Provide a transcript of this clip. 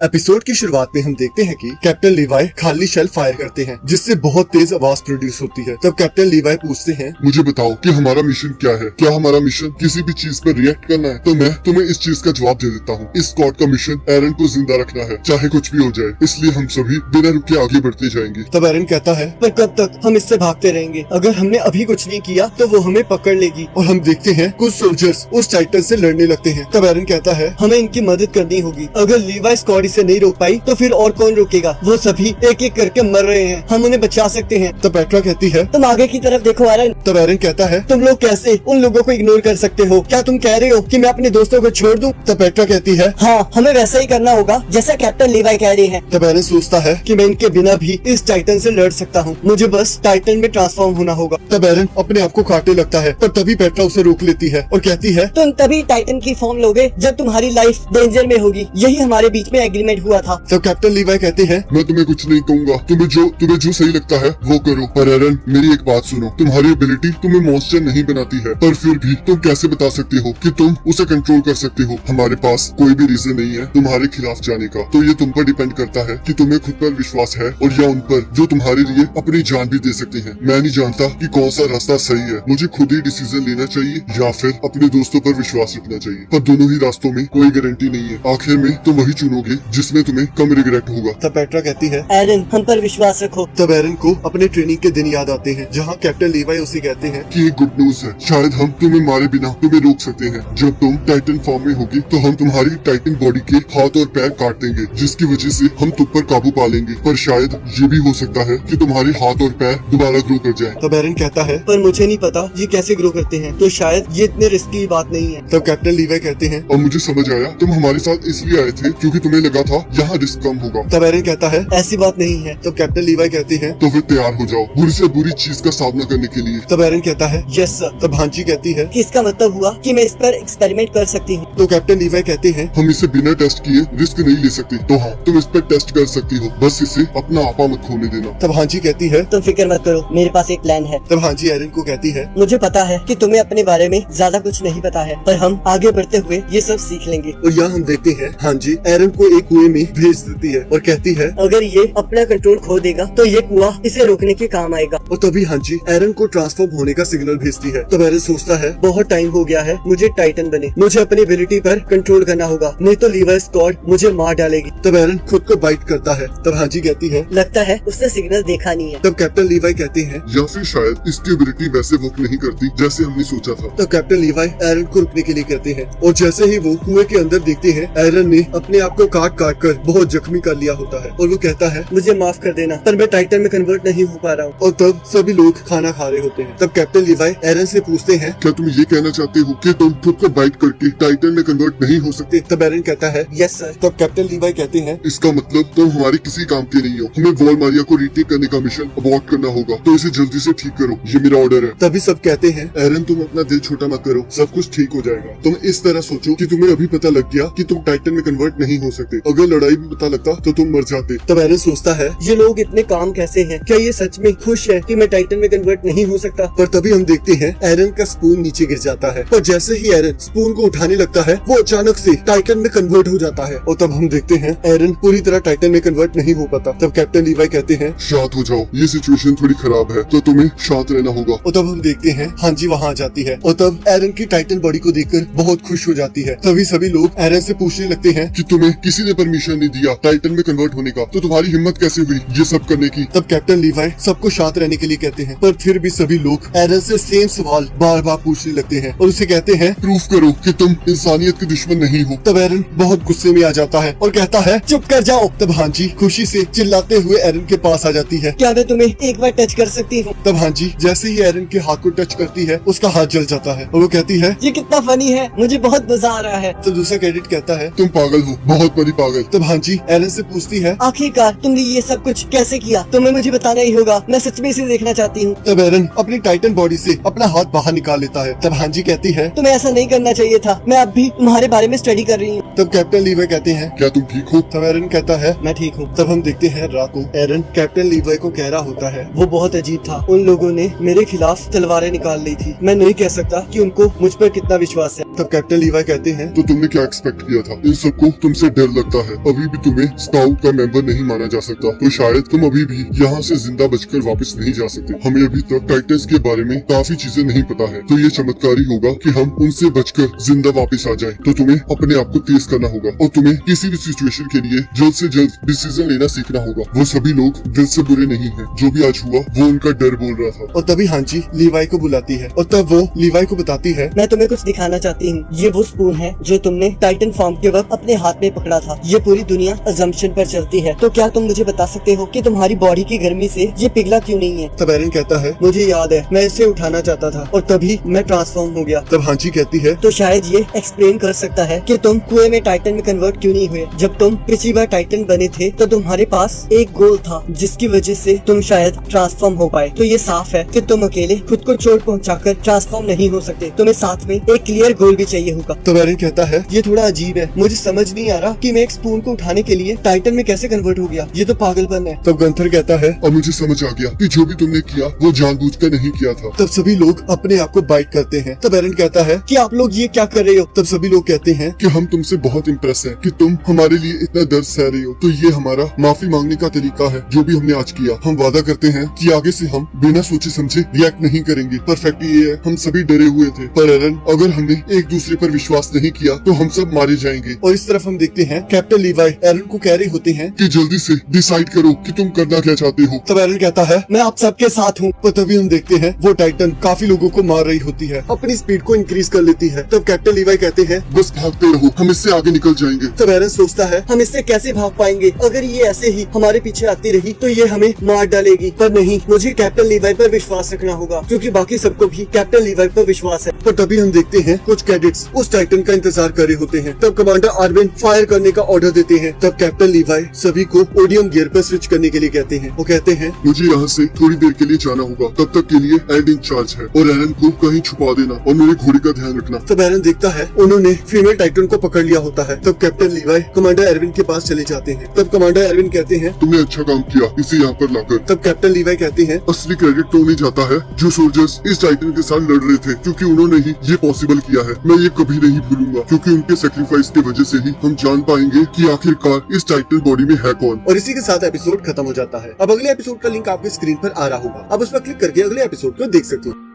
Episode की शुरुआत में हम देखते हैं कि कैप्टन लीवाई खाली शेल फायर करते हैं जिससे बहुत तेज आवाज प्रोड्यूस होती है। तब कैप्टन लीवाई पूछते हैं, मुझे बताओ कि हमारा मिशन क्या है? क्या हमारा मिशन किसी भी चीज पर रिएक्ट करना है? तो मैं तुम्हें इस चीज का जवाब दे देता हूँ। इस स्क्वाड का मिशन एरन को जिंदा रखना है, चाहे कुछ भी हो जाए। इसलिए हम सभी बिना रुके आगे बढ़ते जाएंगे। तब एरन कहता है, पर कब तक हम इससे भागते रहेंगे? अगर हमने अभी कुछ नहीं किया तो वो हमें पकड़ लेगी। और हम देखते हैं कुछ सोल्जर्स उस टाइटन से लड़ने लगते हैं। तब एरन कहता है, हमें इनकी मदद करनी होगी। अगर लीवाई स्क्वाड इसे नहीं रोक पाई तो फिर और कौन रोकेगा? वो सभी एक एक करके मर रहे हैं, हम उन्हें बचा सकते हैं। तब पेट्रा कहती है, तुम आगे की तरफ देखो एरन। तब एरन कहता है, तुम लोग कैसे उन लोगों को इग्नोर कर सकते हो? क्या तुम कह रहे हो कि मैं अपने दोस्तों को छोड़ दूं? तब पेट्रा कहती है, हाँ, हमें वैसा ही करना होगा जैसा कैप्टन लीवाई कह रहे हैं। तब एरन सोचता है कि मैं इनके बिना भी इस टाइटन से लड़ सकता हूँ, मुझे बस टाइटन में ट्रांसफॉर्म होना होगा। तब एरन अपने आप को काटने लगता है, पर तभी पेट्रा उसे रोक लेती है और कहती है, तुम तभी टाइटन की फॉर्म लोगे जब तुम्हारी लाइफ डेंजर में होगी। यही हमारे बीच में एग्रीमेंट हुआ था। तब कैप्टन लीवाई कहते हैं, मैं तुम्हें कुछ नहीं कहूंगा, तुम्हें जो सही लगता है वो करो। पर एरन, मेरी एक बात सुनो, तुम्हारी एबिलिटी तुम्हें मॉन्स्टर नहीं बनाती है, पर फिर भी तुम कैसे बता सकते हो कि तुम उसे कंट्रोल कर सकते हो? हमारे पास कोई भी रीजन नहीं है तुम्हारे खिलाफ जाने का। तो ये तुम पर डिपेंड करता है कि तुम्हें खुद पर विश्वास है और या उन पर जो तुम्हारे लिए अपनी जान भी दे सकते हैं। मैं नहीं जानता कि कौन सा रास्ता सही है, मुझे खुद ही डिसीजन लेना चाहिए या फिर अपने दोस्तों पर विश्वास रखना चाहिए। पर दोनों ही रास्तों में कोई गारंटी नहीं है। आखिर में तुम वही चुनोगे जिसमें तुम्हें कम रिग्रेट होगा। तब पेट्रा कहती है, एरन, हम पर विश्वास रखो। तब एरन को अपने ट्रेनिंग के दिन याद आते हैं जहाँ कैप्टन लीवाई उसे कहते हैं कि एक गुड न्यूज है, शायद हम तुम्हें मारे बिना तुम्हें रोक सकते हैं। जब तुम टाइटन फॉर्म में होगी तो हम तुम्हारी टाइटन बॉडी के हाथ और पैर काट देंगे, जिसकी वजह से हम तुम पर काबू पा लेंगे। पर शायद ये भी हो सकता है कि तुम्हारे हाथ और पैर दोबारा ग्रो कर जाए। तब एरन कहता है, पर मुझे नहीं पता ये कैसे ग्रो करते हैं, तो शायद ये इतने रिस्की बात नहीं है। तब कैप्टन लीवाई कहते हैं, और मुझे समझ आया, तुम हमारे साथ इसलिए आए थे क्योंकि तुम्हें लगा था यहाँ रिस्क कम होगा। तब एरन कहता है, ऐसी बात नहीं है। तब कैप्टन लीवाई कहते हैं, तो फिर तैयार हो जाओ बुरी से बुरी चीज का सामना करने के लिए। तब एरन कहता है, यस सर। तब हांची कहती है कि इसका मतलब हुआ कि मैं इस पर एक्सपेरिमेंट कर सकती हूँ। तो कैप्टन लीवाई कहते हैं, हम इसे बिना टेस्ट किए रिस्क नहीं ले सकते। तो हाँ, तुम इस पर टेस्ट कर सकती हो, बस इसे अपना आपा मत खोने देना। तब हांची कहती है, तुम फिक्र मत करो, मेरे पास एक प्लान है। तब हांची एरन को कहती है, मुझे पता है कि तुम्हें अपने बारे में ज्यादा कुछ नहीं पता है, पर हम आगे बढ़ते हुए ये सब सीख लेंगे। और यहाँ हम देखते हैं हांची एरन को एक कुएं में भेज देती है और कहती है, अगर ये अपना कंट्रोल खो देगा तो ये कुआं इसे रोकने के काम आएगा। और तभी हांची एरन को ट्रांसफॉर्म होने का सिग्नल भेजती है। तब एरन सोचता है, बहुत टाइम हो गया है मुझे टाइटन बने, मुझे अपनी एबिलिटी पर कंट्रोल करना होगा, नहीं तो लीवाई स्क्वाड मुझे मार डालेगी। तब एरन खुद को बाइट करता है। तब हांची कहती है, लगता है उसने सिग्नल देखा नहीं है। तब कैप्टन लीवाई कहते हैं, या फिर शायद इसकी एबिलिटी वैसे वर्क नहीं करती जैसे हमने सोचा था। तब कैप्टन लीवाई एरन को रुकने के लिए कहते हैं और जैसे ही वो कुएं के अंदर देखते हैं, एरन ने अपने आप को काट काट कर बहुत जख्मी कर लिया होता है और वो कहता है, मुझे माफ कर देना, पर मैं टाइटन में कन्वर्ट नहीं हो पा रहा हूँ। और तब सभी लोग खाना खा रहे होते हैं। तब कैप्टन लीवाई एरन से पूछते हैं, क्या तुम ये कहना चाहते हो कि तुम खुद को बाइट करके टाइटन में कन्वर्ट नहीं हो सकते? तब एरन कहता है, यस सर। तब कैप्टन लीवाई कहते हैं, इसका मतलब तुम हमारे किसी काम के नहीं हो। हमें वॉल मारिया को रीटेक करने का मिशन अबॉर्ट करना होगा, तो इसे जल्दी से ठीक करो, ये मेरा ऑर्डर है। तभी सब कहते हैं, एरन, तुम अपना दिल छोटा मत करो, सब कुछ ठीक हो जाएगा। तुम इस तरह सोचो कि तुम्हें अभी पता लग गया कि तुम टाइटन में कन्वर्ट नहीं हो सकते। अगर लड़ाई में पता लगता तो तुम मर जाते। तब एरन सोचता है, ये लोग इतने काम कैसे हैं? क्या ये सच में खुश है कि मैं टाइटन में कन्वर्ट नहीं हो सकता? पर तभी हम देखते हैं एरन का स्पून नीचे गिर जाता है। पर जैसे ही एरन स्पून को उठाने लगता है, वो अचानक से टाइटन में कन्वर्ट हो जाता है। और तब हम देखते हैं एरन पूरी तरह टाइटन में कन्वर्ट नहीं हो पाता। तब कैप्टन लीवाई कहते हैं, शांत हो जाओ, ये सिचुएशन थोड़ी खराब है, तो तुम्हें शांत रहना होगा। और तब हम देखते हैं हांची वहाँ आ जाती है और तब एरन की टाइटन बॉडी को देखकर बहुत खुश हो जाती है। तभी सभी लोग एरन से पूछने लगते हैं कि तुम्हें किसी ने परमिशन नहीं दिया टाइटन में कन्वर्ट होने का, तो तुम्हारी हिम्मत कैसे हुई ये सब करने की? तब कैप्टन लीवाई सबको शांत रहने के लिए कहते हैं, पर फिर भी सभी लोग एरन से सेम सवाल बार बार पूछने लगते हैं और उसे कहते हैं, प्रूफ करो कि तुम इंसानियत के दुश्मन नहीं हो। तब एरन बहुत गुस्से में आ जाता है और कहता है, चुप कर जाओ। तब हांची खुशी से चिल्लाते हुए एरन के पास आ जाती है, क्या मैं तुम्हें एक बार टच कर सकती हूँ? तब हांची जैसे ही एरन के हाथ को टच करती है, उसका हाथ जल जाता है और वो कहती है, ये कितना फनी है, मुझे बहुत मजा आ रहा है। तब दूसरा कैडेट कहता है, तुम पागल हो, बहुत बड़ी पागल। तब हांची एरन से पूछती है, आखिरकार तुमने ये सब कुछ कैसे किया? तुम्हें मुझे बताना ही होगा, मैं सच में इसे देखना चाहती हूँ। तब एरन अपनी टाइटन बॉडी से अपना हाथ बाहर निकाल लेता है। तब हांची कहती है, तुम्हें ऐसा नहीं करना चाहिए था, मैं अब भी तुम्हारे बारे में स्टडी कर रही हूँ। तब कैप्टन लीवाई कहते हैं, क्या तुम ठीक हो? तब एरन कहता है, मैं ठीक हूँ। तब हम देखते हैं रात को एरन कैप्टन लीवाई को कह रहा होता है, वो बहुत अजीब था, उन लोगों ने मेरे खिलाफ तलवारें निकाल ली थी, मैं नहीं कह सकता कि उनको मुझ पर कितना विश्वास है। तब कैप्टन लीवाई कहते हैं तो तुमने क्या एक्सपेक्ट किया था? इन सबको तुमसे डर लगता है। अभी भी तुम्हें स्काउट का मेंबर नहीं माना जा सकता, तो शायद तुम अभी भी यहाँ से जिंदा बचकर वापस नहीं जा सकते। हमें अभी तक टाइटन्स के बारे में काफी चीजें नहीं पता है, तो ये चमत्कारी होगा कि हम उनसे बचकर जिंदा वापस आ जाएं। तो तुम्हें अपने आप को तेज करना होगा और तुम्हें किसी भी सिचुएशन के लिए जल्द से जल्द डिसीजन लेना सीखना होगा। वो सभी लोग दिल से बुरे नहीं हैं। जो भी आज हुआ वो उनका डर बोल रहा था। और तभी हांची लीवाई को बुलाती है और तब वो लीवाई को बताती है, मैं तुम्हें कुछ दिखाना चाहती हूँ। ये वो स्पून है जो तुमने टाइटन फॉर्म के वक्त अपने हाथ में पकड़ा था। ये पूरी दुनिया अजम्पशन पर चलती है, तो क्या तुम मुझे बता सकते हो कि तुम्हारी बॉडी की गर्मी से ये पिघला क्यों नहीं है? तब एरन कहता है, मुझे याद है, मैं इसे उठाना चाहता था और तभी मैं ट्रांसफॉर्म हो गया। तब हांची कहती है, तो शायद ये एक्सप्लेन कर सकता है कि तुम कुएं में टाइटन में कन्वर्ट क्यों नहीं हुए। जब तुम पिछली बार टाइटन बने थे तो तुम्हारे पास एक गोल था जिसकी वजह से तुम शायद ट्रांसफॉर्म हो पाए। तो ये साफ है कि तुम अकेले खुद को चोट पहुंचाकर ट्रांसफॉर्म नहीं हो सकते। तुम्हें साथ में एक क्लियर गोल भी चाहिए होगा। तब एरन कहता है, ये थोड़ा अजीब है, मुझे समझ नहीं आ रहा कि मैं एक स्पून को उठाने के लिए टाइटन में कैसे कन्वर्ट हो गया। ये तो पागलपन है। तब गंथर कहता है, अब मुझे समझ आ गया कि जो भी तुमने किया वो जानबूझकर नहीं किया था। तब सभी लोग अपने आप को बाइट करते हैं। तब एरन कहता है कि आप लोग ये क्या कर रहे हो? तब सभी लोग कहते हैं कि हम तुमसे बहुत इम्प्रेस हैं कि तुम हमारे लिए इतना दर्द सह रही हो। तो ये हमारा माफी मांगने का तरीका है जो भी हमने आज किया। हम वादा करते हैं कि आगे से हम बिना सोचे समझे रिएक्ट नहीं करेंगे। पर फैक्ट ये है, हम सभी डरे हुए थे। पर एरन, अगर हमने एक दूसरे पर विश्वास नहीं किया तो हम सब मारे जाएंगे। और इस तरफ हम देखते हैं कैप्टन लीवाई एरन को कह रहे होते हैं कि जल्दी से डिसाइड करो कि तुम करना क्या चाहते हो। तब एरन कहता है, मैं आप सबके साथ हूँ। पर तभी हम देखते हैं वो टाइटन काफी लोगों को मार रही होती है, अपनी स्पीड को इंक्रीज कर लेती है। तब कैप्टन लीवाई कहते हैं, बस भागते रहो, हम इससे आगे निकल जाएंगे। तब एरन सोचता है, हम इससे कैसे भाग पाएंगे? अगर ये ऐसे ही हमारे पीछे आती रही तो ये हमें मार डालेगी। पर नहीं, मुझे कैप्टन लीवाई पर विश्वास रखना होगा क्योंकि बाकी सबको भी कैप्टन लीवाई पर विश्वास है। पर तभी हम देखते हैं कुछ कैडेट्स उस टाइटन का इंतजार कर रहे होते हैं। तब कमांडर आर्विन फायर करने का ऑर्डर देते हैं। तब कैप्टन लीवाई सभी को ओडियम गियर पर स्विच करने के लिए कहते हैं। वो कहते हैं, मुझे यहाँ से थोड़ी देर के लिए जाना होगा, तब तक के लिए एड इन चार्ज है और एरन को कहीं छुपा देना और मेरे घोड़े का ध्यान रखना। तब एरन देखता है उन्होंने फीमेल टाइटन को पकड़ लिया होता है। तब कैप्टन लीवाई कमांडर एरविन के पास चले जाते हैं। तब कमांडर एरविन कहते हैं, तुमने अच्छा काम किया इसे यहाँ पर लाकर। तब कैप्टन लीवाई कहते हैं, असली क्रेडिट तो उन्हें जाता है जो सोल्जर्स इस टाइटन के साथ लड़ रहे थे, क्योंकि उन्होंने ही ये पॉसिबल किया है। मैं ये कभी नहीं भूलूंगा क्योंकि उनके सेक्रीफाइस की वजह से ही हम जान पाएंगे कि आखिरकार इस टाइटन बॉडी में है कौन। और इसी के साथ एपिसोड खत्म हो जाता है। अब अगले एपिसोड का लिंक आपके स्क्रीन पर आ रहा होगा। अब उस पर क्लिक करके अगले एपिसोड को देख सकते हो।